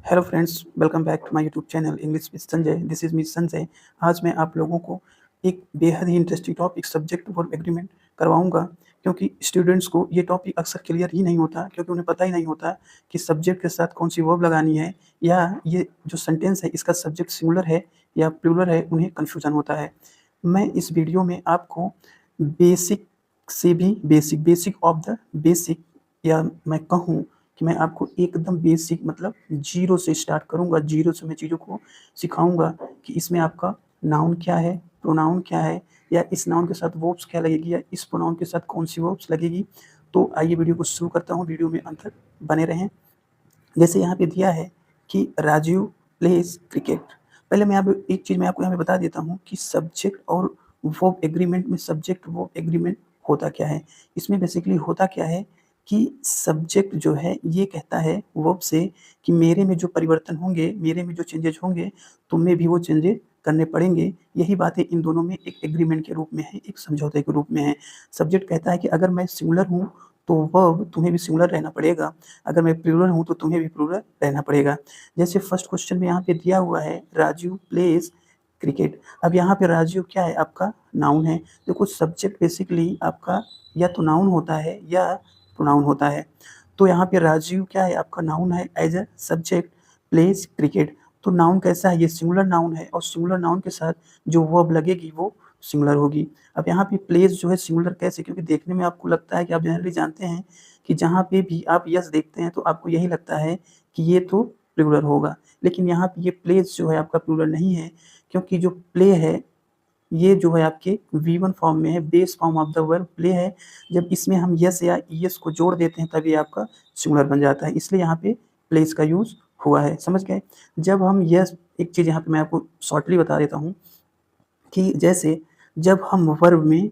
Hello friends, welcome back to my YouTube channel English with Sanjay. This is me Sanjay. आज मैं आप लोगों को एक बेहद ही interesting topic subject verb agreement करवाऊँगा, क्योंकि स्टूडेंट्स को ये टॉपिक अक्सर क्लियर ही नहीं होता, क्योंकि उन्हें पता ही नहीं होता कि सब्जेक्ट के साथ कौन-सी वर्ब लगानी है, या ये जो सेंटेंस है इसका सब्जेक्ट सिंगुलर है या प्लूरल है, उन्हें कन्फ्यूज़न होता है। मैं इस वीडियो में आपको बेसिक से भी बेसिक ऑफ द बेसिक, या मैं कहूँ कि मैं आपको एकदम बेसिक मतलब ज़ीरो से स्टार्ट करूँगा। ज़ीरो से मैं चीज़ों को सिखाऊँगा कि इसमें आपका नाउन क्या है, प्रोनाउन क्या है, या इस नाउन के साथ वर्ब्स क्या लगेगी, या इस प्रोनाउन के साथ कौन-सी वर्ब्स लगेगी। तो आइए वीडियो को शुरू करता हूँ, वीडियो में अंत तक बने रहें। जैसे यहाँ पे दिया है कि राजू प्लेज़ क्रिकेट। पहले मैं अब एक चीज़ मैं आपको यहाँ पे बता देता हूँ कि सब्जेक्ट और वर्ब एग्रीमेंट में सब्जेक्ट वर्ब एग्रीमेंट होता क्या है। इसमें बेसिकली होता क्या है कि सब्जेक्ट जो है ये कहता है वर्ब से कि मेरे में जो परिवर्तन होंगे, मेरे में जो चेंजेज़ होंगे, तुम्हें भी वो चेंजेज़ करने पड़ेंगे। यही बातें इन दोनों में एक एग्रीमेंट के रूप में है, एक समझौते के रूप में है। सब्जेक्ट कहता है कि अगर मैं सिंगुलर हूँ तो वर्ब तुम्हें भी सिंगुलर रहना पड़ेगा, अगर मैं प्लूरल हूँ तो तुम्हें भी प्लूरल रहना पड़ेगा। जैसे फर्स्ट क्वेश्चन में यहाँ पे दिया हुआ है राजू प्लेज़ क्रिकेट। अब यहाँ पे राजू क्या है, आपका नाउन है। देखो सब्जेक्ट बेसिकली आपका या तो नाउन होता है या प्रोनाउन होता है। तो यहाँ पे राजू क्या है, आपका नाउन है as a subject, plays cricket. तो नाउन कैसा है, ये सिंगुलर नाउन है, और सिंगुलर नाउन के साथ जो वर्ब लगेगी वो सिंगुलर होगी। अब यहाँ पे प्लेस जो है सिंगुलर कैसे, क्योंकि देखने में आपको लगता है कि आप जनरली जानते हैं कि जहाँ पे भी आप यस देखते हैं तो आपको यही लगता है कि ये तो प्लूरल होगा। लेकिन यहाँ पे ये प्लेस जो है आपका प्लूरल नहीं है, क्योंकि जो प्ले है ये जो है आपके V1 फॉर्म में है, base form of the verb play है। जब इसमें हम यस या ईएस को जोड़ देते हैं तब ये आपका सिंगुलर बन जाता है, इसलिए यहाँ पे प्लेस का यूज़ हुआ है। समझ गए? जब हम यस, एक चीज़ यहाँ पे मैं आपको शॉर्टली बता देता हूँ कि जैसे जब हम वर्ब में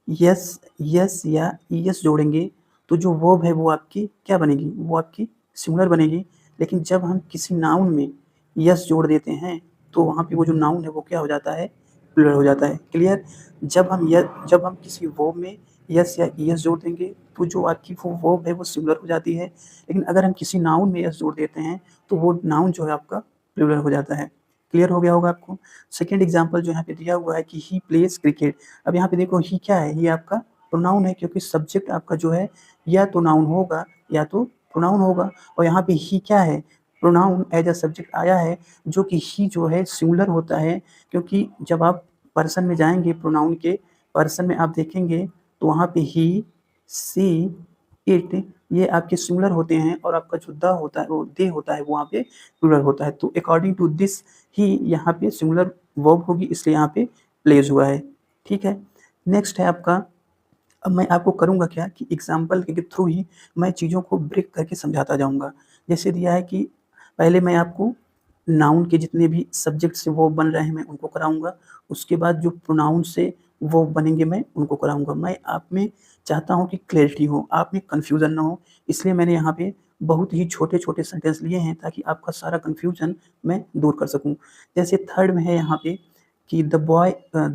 यस यस या ईएस जोड़ेंगे तो जो वर्ब है वो आपकी क्या बनेगी, वो आपकी सिंगुलर बनेगी। लेकिन जब हम किसी नाउन में यस जोड़ देते हैं तो वहाँ पे वो जो नाउन है वो क्या हो जाता है, प्लूरल हो जाता है। क्लियर? जब हम किसी वर्ब में यस या ईएस जोड़ देंगे तो जो आपकी वो वर्ब है वो सिंगुलर हो जाती है। लेकिन अगर हम किसी नाउन में यस जोड़ देते हैं तो वो नाउन जो है आपका प्लूरल हो जाता है। क्लियर हो गया होगा आपको? सेकंड एग्जांपल जो यहाँ पे दिया हुआ है कि ही प्लेज़ क्रिकेट। अब यहाँ पे देखो ही क्या है, ये आपका प्रोनाउन है, क्योंकि सब्जेक्ट आपका जो है या तो नाउन होगा या तो प्रोनाउन होगा। और यहाँ पे ही क्या है, प्रोनाउन एज अ सब्जेक्ट आया है, जो कि ही जो है सिंगुलर होता है, क्योंकि जब आप पर्सन में जाएंगे, प्रोनाउन के पर्सन में आप देखेंगे तो वहाँ पे ही, सी, इट, ये आपके सिंगुलर होते हैं, और आपका जो द होता है वो दे होता है वो वहाँ पे प्लूरल होता है। तो अकॉर्डिंग टू दिस ही यहाँ पे सिंगुलर वर्ब होगी, इसलिए यहाँ पे प्लेस हुआ है। ठीक है? नेक्स्ट है आपका, अब मैं आपको करूँगा क्या कि एग्ज़ाम्पल के थ्रू ही मैं चीज़ों को ब्रेक करके समझाता जाऊँगा। जैसे दिया है कि पहले मैं आपको नाउन के जितने भी सब्जेक्ट से वर्ब बन रहे हैं मैं उनको कराऊँगा, उसके बाद जो प्रोनाउन से वर्ब बनेंगे मैं उनको कराऊँगा। मैं आप में चाहता हूँ कि क्लैरिटी हो, आप में कन्फ्यूज़न ना हो, इसलिए मैंने यहाँ पे बहुत ही छोटे-छोटे सेंटेंस लिए हैं ताकि आपका सारा कन्फ्यूज़न मैं दूर कर सकूँ। जैसे थर्ड में है यहाँ पे कि द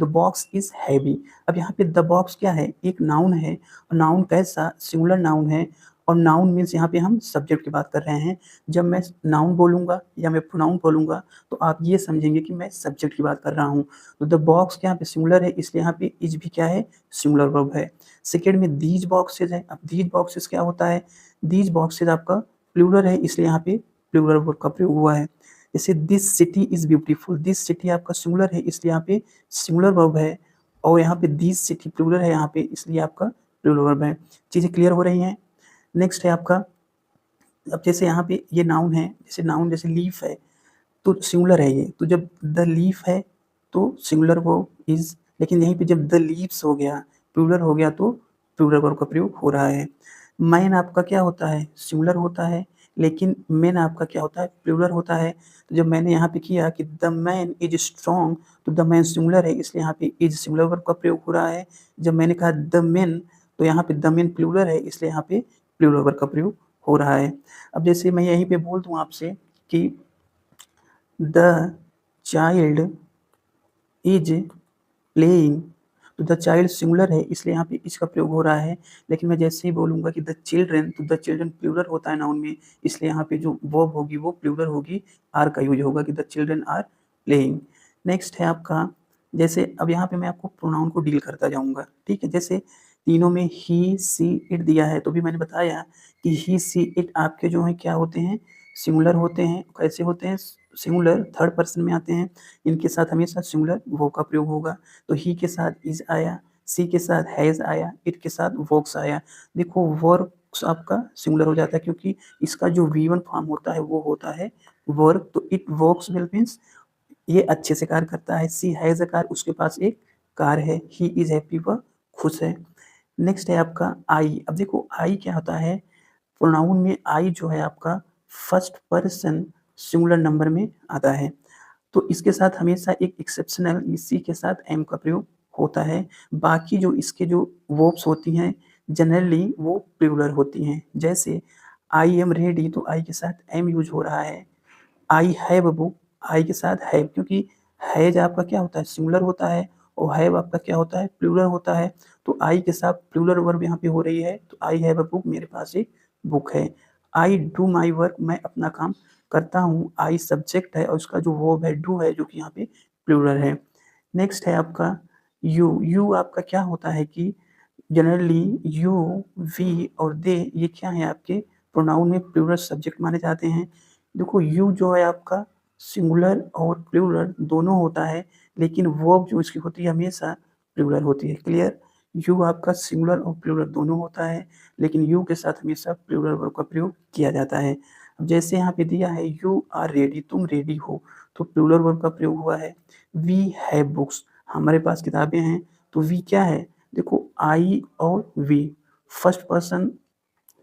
बॉक्स इज़ हैवी। अब यहाँ पे द बॉक्स क्या है, एक नाउन है, और नाउन कैसा, सिंगुलर नाउन है, और नाउन मीन्स यहाँ पे हम सब्जेक्ट की बात कर रहे हैं। जब मैं नाउन बोलूँगा या मैं प्रोनाउन बोलूँगा तो आप ये समझेंगे कि मैं सब्जेक्ट की बात कर रहा हूँ। तो द बॉक्स क्या यहाँ पे सिंगुलर है, इसलिए यहाँ पे इज़ भी क्या है, सिंगुलर वर्ब है। सेकंड में दीज़ बॉक्सेज़ है। अब दीज़ बॉक्सेज़ क्या होता है, दीज़ बॉक्सेज़ आपका प्लूरल है, इसलिए यहाँ पे प्लूरल वर्ब का प्रयोग हुआ है। जैसे this city is beautiful, this city आपका सिंगुलर है, इसलिए यहाँ पे सिंगुलर वर्ब है, और यहाँ पे दिस सिटी प्लूरल है यहाँ पे, इसलिए आपका प्लूरल वर्ब है। चीज़ें क्लियर हो रही हैं? नेक्स्ट है आपका, अब जैसे यहाँ पे ये नाउन है, जैसे नाउन जैसे लीफ है तो सिंगुलर है ये, तो जब द लीफ है तो सिंगुलर वर्ब इज़, लेकिन यहीं पे जब द लीव्स हो गया, प्लूरल हो गया, तो प्लूरल वर्ब का प्रयोग हो रहा है। मैन आपका क्या होता है, सिंगुलर होता है, लेकिन मेन आपका क्या होता है, प्लूरल होता है। तो जब मैंने यहाँ पे किया कि द मैन इज़ स्ट्रॉन्ग, तो द मैन सिंगुलर है, इसलिए यहाँ पे इज़ सिंगुलर वर्ब का प्रयोग हो रहा है। जब मैंने कहा द मेन, तो यहाँ पे द मेन प्लूरल है, इसलिए यहाँ पे प्लूरल वर्ब का प्रयोग हो रहा है। अब जैसे मैं यहीं पे बोल दूँ आपसे कि द चाइल्ड इज प्लेइंग, तो द चाइल्ड सिंगुलर है इसलिए यहाँ पे इसका प्रयोग हो रहा है। लेकिन मैं जैसे ही बोलूँगा कि द चिल्ड्रन, तो द चिल्ड्रन प्लूरल होता है नाउन में, इसलिए यहाँ पे जो वर्ब होगी वो प्लूरल होगी, आर का यूज होगा कि the children are playing. Next है आपका, जैसे अब यहाँ पे मैं आपको प्रोनाउन को डील करता जाऊँगा, ठीक है। जैसे तीनों में ही, सी, इट दिया है, तो भी मैंने बताया कि ही, सी, इट आपके जो हैं क्या होते हैं, सिंगुलर होते हैं। कैसे होते हैं? सिंगुलर, थर्ड पर्सन में आते हैं। इनके साथ हमेशा सिंगुलर वर्ब का प्रयोग होगा। तो ही के साथ इज आया, सी के साथ हैज़ आया, इट के साथ वर्क्स आया। देखो वर्क्स आपका सिंगुलर हो जाता है क्योंकि इसका जो V1 फॉर्म होता है वो होता है वर्क। तो इट वर्क्स वेल मीन्स ये अच्छे से कार्य करता है। सी हैज़ अ कार, उसके पास एक कार है। ही इज हैप्पी, वह खुश है। नेक्स्ट है आपका आई। अब देखो आई क्या होता है, प्रोनाउन में आई जो है आपका फर्स्ट पर्सन सिंगुलर नंबर में आता है। तो इसके साथ हमेशा एक एक्सेप्शनल इसी के साथ एम का प्रयोग होता है। बाकी जो इसके जो वर्ब्स होती हैं जनरली वो प्लूरल होती हैं। जैसे आई एम रेडी, तो आई के साथ एम यूज हो रहा है। आई हैव अ बुक, आई के साथ हैव, क्योंकि हैज आपका क्या होता है, सिंगुलर होता है, और हैव आपका क्या होता है, प्लूरल होता है। तो आई के साथ प्लूरल वर्ब यहाँ पे हो रही है। तो आई हैव अ बुक, मेरे पास एक बुक है। आई डू माई वर्क, मैं अपना काम करता हूँ। आई सब्जेक्ट है और उसका जो वर्ब है डू है, जो कि यहाँ पे प्लूरल है। नेक्स्ट है आपका यू। यू आपका क्या होता है कि जनरली यू, वी और दे ये क्या है आपके प्रोनाउन में प्लूरल सब्जेक्ट माने जाते हैं। देखो यू जो है आपका सिंगुलर और प्लूरल दोनों होता है, लेकिन वर्ब जो इसकी होती है हमेशा प्लूरल होती है। क्लियर? यू आपका सिंगुलर और प्लूरल दोनों होता है, लेकिन यू के साथ हमेशा प्लूरल वर्ब का प्रयोग किया जाता है। अब जैसे यहाँ पे दिया है यू आर रेडी, तुम रेडी हो, तो प्लूरल वर्ब का प्रयोग हुआ है। वी हैव बुक्स, हमारे पास किताबें हैं। तो वी क्या है, देखो आई और वी फर्स्ट पर्सन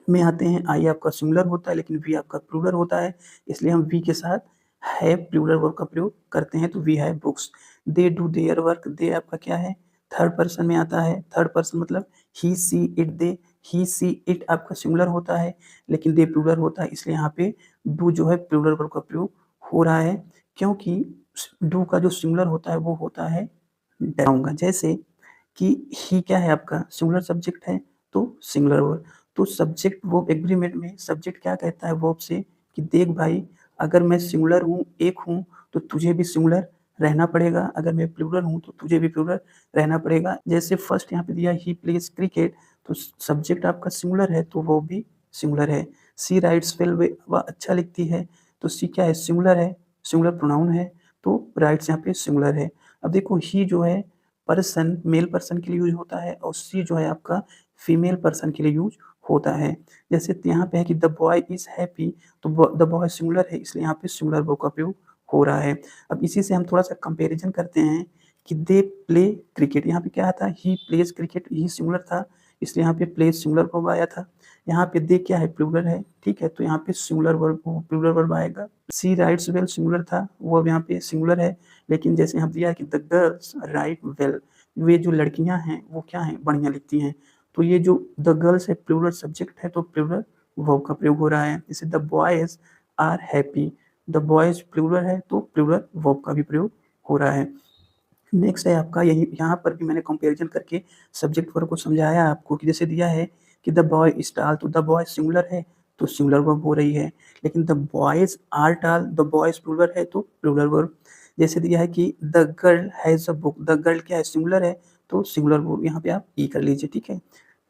में आते हैं। आई आपका सिंगुलर होता है लेकिन वी आपका प्लूरल होता है, इसलिए हम वी के साथ हैव प्लूरल वर्ब का प्रयोग करते हैं। तो we have books. They do their work, they आपका क्या है, थर्ड पर्सन में आता है। थर्ड पर्सन मतलब he, she, it, they. He, she, it आपका सिंगुलर होता है लेकिन दे प्लूरल होता है, इसलिए यहाँ पे डू जो है प्लूरल वर्ब का प्रयोग हो रहा है, क्योंकि डू का जो सिंगुलर होता है वो होता है डराऊंगा। जैसे कि ही क्या है आपका सिंगुलर सब्जेक्ट है, तो सिंगुलर वर्ब। तो सब्जेक्ट वर्ब एग्रीमेंट में सब्जेक्ट क्या कहता है वर्ब से कि देख भाई, अगर मैं सिंगुलर हूँ, एक हूँ, तो तुझे भी सिंगुलर रहना पड़ेगा। अगर मैं प्लूरल हूँ तो तुझे भी प्लूरल रहना पड़ेगा। जैसे फर्स्ट यहाँ पे दिया ही प्लेज क्रिकेट, तो सब्जेक्ट आपका सिंगुलर है तो वो भी सिंगुलर है। सी राइट्स वेल, वह अच्छा लिखती है, तो सी क्या है, सिंगुलर है, सिंगुलर प्रोनाउन है, तो राइट्स यहाँ पे सिंगुलर है। अब देखो ही जो है पर्सन मेल पर्सन के लिए यूज होता है, और सी जो है आपका फीमेल पर्सन के लिए यूज होता है। जैसे यहाँ पे है कि द बॉय इज हैप्पी, तो द बॉय सिंगुलर है इसलिए यहाँ पे सिंगुलर वर्ब का प्रयोग हो रहा है। अब इसी से हम थोड़ा सा कंपैरिजन करते हैं कि दे प्ले क्रिकेट, यहाँ पे क्या था, he plays cricket, he singular था इसलिए यहाँ पे प्लेज सिंगुलर वर्ब आया था। यहाँ पे दे क्या है, प्लूरल है, ठीक है, तो यहाँ पे सिंगुलर वर्ब प्लूरल वर्ब आएगा। सी राइट्स वेल सिंगुलर था, वो अब यहाँ पे सिंगुलर है, लेकिन जैसे यहाँ दिया है कि द गर्ल्स राइट वेल, वे जो लड़कियां हैं वो क्या हैं, बढ़िया लिखती हैं। तो ये जो द गर्ल्स है प्लूरल सब्जेक्ट है, तो प्लूरल वर्ब का प्रयोग हो रहा है। जैसे the boys are happy, the boys plural है तो प्लूरल वर्ब का भी प्रयोग हो रहा है। नेक्स्ट है आपका, यही यहाँ पर भी मैंने कंपैरिजन करके सब्जेक्ट वर्ब को समझाया आपको कि जैसे दिया है कि द बॉय इज टाल, तो द बॉय सिंगुलर है तो सिंगुलर वर्ब हो रही है, लेकिन द बॉयज आर टाल, द बॉयज प्लूरल है तो प्लूरल वर्ब। जैसे दिया है कि the girl has a book, the girl क्या है, सिंगुलर है तो सिंगुलर वर्ब यहाँ पे आप ई कर लीजिए, ठीक है।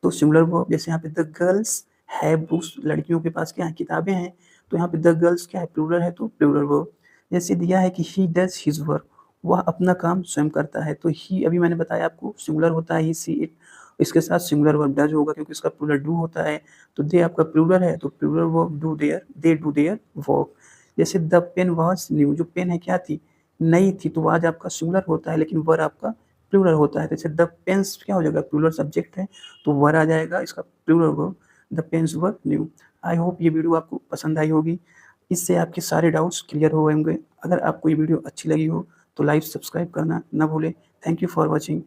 तो सिंगुलर वर्ब जैसे यहाँ पे द गर्ल्स हैव बुक्स, लड़कियों के पास क्या है, किताबें हैं, तो यहाँ पे द गर्ल्स क्या है, प्लूरल है तो प्लूरल वर्ब। जैसे दिया है कि ही डज हिज वर्क, वह अपना काम स्वयं करता है, तो ही अभी मैंने बताया आपको सिंगुलर होता है, ही, सी, इट, इसके साथ सिंगुलर वर्ब डज होगा क्योंकि इसका प्लूरल डू होता है। तो दे आपका प्लूरल है तो plural verb do their, they do their work. जैसे द पेन वाज न्यू, जो पेन है क्या थी, नई थी, तो आज आपका सिंगुलर होता है लेकिन वर आपका प्लूरल होता है। जैसे द पेन्स क्या हो जाएगा, प्लूरल सब्जेक्ट है तो वर आ जाएगा, इसका plural verb the pens were new. I hope ये वीडियो आपको पसंद आई होगी, इससे आपके सारे डाउट्स क्लियर हो होंगे। अगर आपको ये वीडियो अच्छी लगी हो तो लाइक सब्सक्राइब करना ना भूलें। Thank you for watching.